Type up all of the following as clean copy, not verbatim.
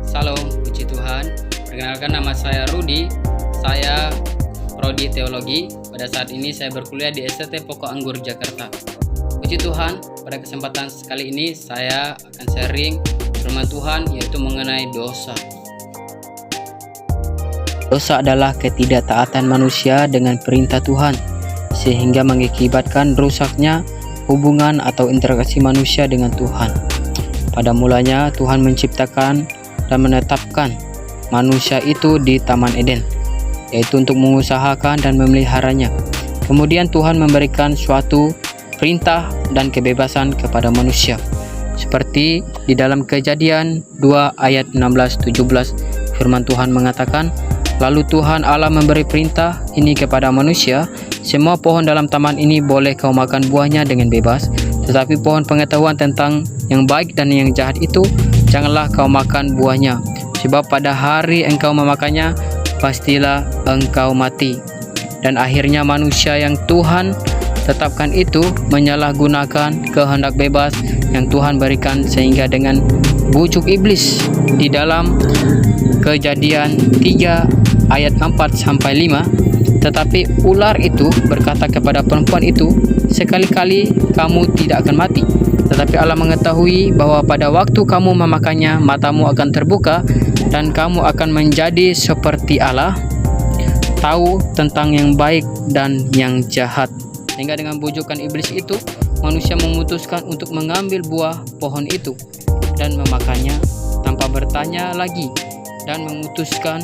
Salam, puji Tuhan. Perkenalkan, nama saya Rudi. Saya prodi teologi. Pada saat ini saya berkuliah di STT Pokok Anggur Jakarta. Puji Tuhan, pada kesempatan kali ini saya akan sharing firman Tuhan, yaitu mengenai dosa. Dosa adalah ketidaktaatan manusia dengan perintah Tuhan, sehingga mengakibatkan rusaknya hubungan atau interaksi manusia dengan Tuhan. Pada mulanya Tuhan menciptakan dan menetapkan manusia itu di Taman Eden, yaitu untuk mengusahakan dan memeliharanya. Kemudian Tuhan memberikan suatu perintah dan kebebasan kepada manusia. Seperti di dalam Kejadian 2 ayat 16-17, firman Tuhan mengatakan, "Lalu Tuhan Allah memberi perintah ini kepada manusia, semua pohon dalam taman ini boleh kau makan buahnya dengan bebas, tetapi pohon pengetahuan tentang yang baik dan yang jahat itu janganlah kau makan buahnya, sebab pada hari engkau memakannya, pastilah engkau mati." Dan akhirnya manusia yang Tuhan tetapkan itu menyalahgunakan kehendak bebas yang Tuhan berikan, sehingga dengan bujuk iblis di dalam Kejadian 3 ayat 4-5, tetapi ular itu berkata kepada perempuan itu, "Sekali-kali kamu tidak akan mati. Tetapi Allah mengetahui bahwa pada waktu kamu memakannya, matamu akan terbuka dan kamu akan menjadi seperti Allah, tahu tentang yang baik dan yang jahat." Sehingga dengan bujukan iblis itu, manusia memutuskan untuk mengambil buah pohon itu dan memakannya tanpa bertanya lagi, dan memutuskan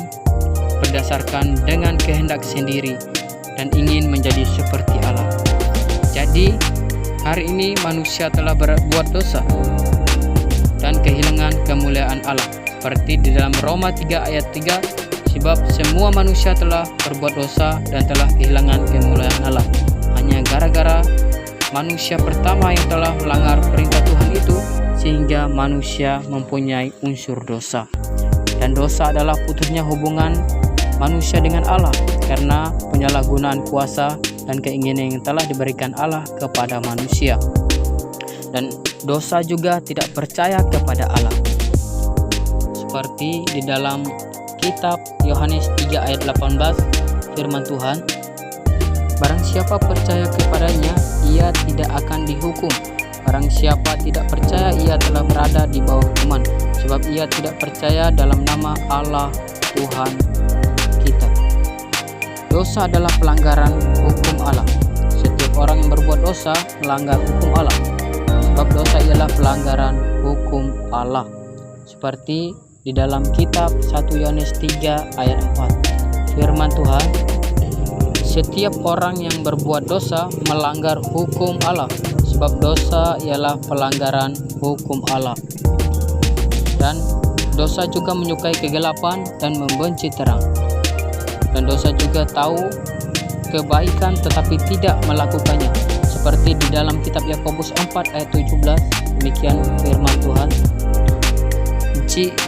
berdasarkan dengan kehendak sendiri dan ingin menjadi seperti Allah. Jadi hari ini manusia telah berbuat dosa dan kehilangan kemuliaan Allah. Seperti di dalam Roma 3 ayat 3, sebab semua manusia telah berbuat dosa dan telah kehilangan kemuliaan Allah. Hanya gara-gara manusia pertama yang telah melanggar perintah Tuhan itu, sehingga manusia mempunyai unsur dosa. Dan dosa adalah putusnya hubungan manusia dengan Allah karena penyalahgunaan kuasa dan keinginan yang telah diberikan Allah kepada manusia. Dan dosa juga tidak percaya kepada Allah. Seperti di dalam kitab Yohanes 3 ayat 18, firman Tuhan, "Barang siapa percaya kepadanya, ia tidak akan dihukum. Barang siapa tidak percaya, ia telah berada di bawah hukuman, sebab ia tidak percaya dalam nama Allah Tuhan kita." Dosa adalah pelanggaran hukum Allah. Setiap orang yang berbuat dosa melanggar hukum Allah, sebab dosa ialah pelanggaran hukum Allah. Seperti di dalam kitab 1 Yohanes 3 ayat 4, firman Tuhan, "Setiap orang yang berbuat dosa melanggar hukum Allah, sebab dosa ialah pelanggaran hukum Allah." Dan dosa juga menyukai kegelapan dan membenci terang. Dan dosa juga tahu kebaikan tetapi tidak melakukannya. Seperti di dalam kitab Yakobus 4 ayat 17, demikian firman Tuhan,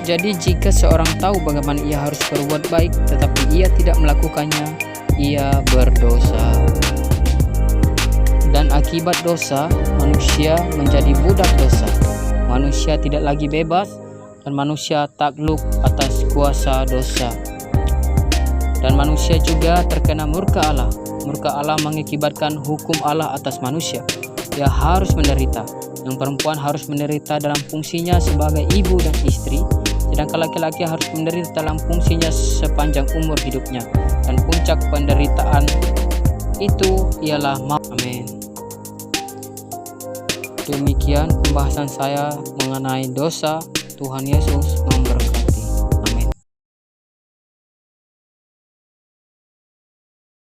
"Jadi jika seorang tahu bagaimana ia harus berbuat baik tetapi ia tidak melakukannya, ia berdosa." Dan akibat dosa, manusia menjadi budak dosa. Manusia tidak lagi bebas dan manusia takluk atas kuasa dosa. Dan manusia juga terkena murka Allah. Murka Allah mengakibatkan hukum Allah atas manusia. Dia harus menderita. Yang perempuan harus menderita dalam fungsinya sebagai ibu dan istri, sedangkan laki-laki harus menderita dalam fungsinya sepanjang umur hidupnya. Dan puncak penderitaan itu ialah maut. Amin. Demikian pembahasan saya mengenai dosa. Tuhan Yesus memberkati.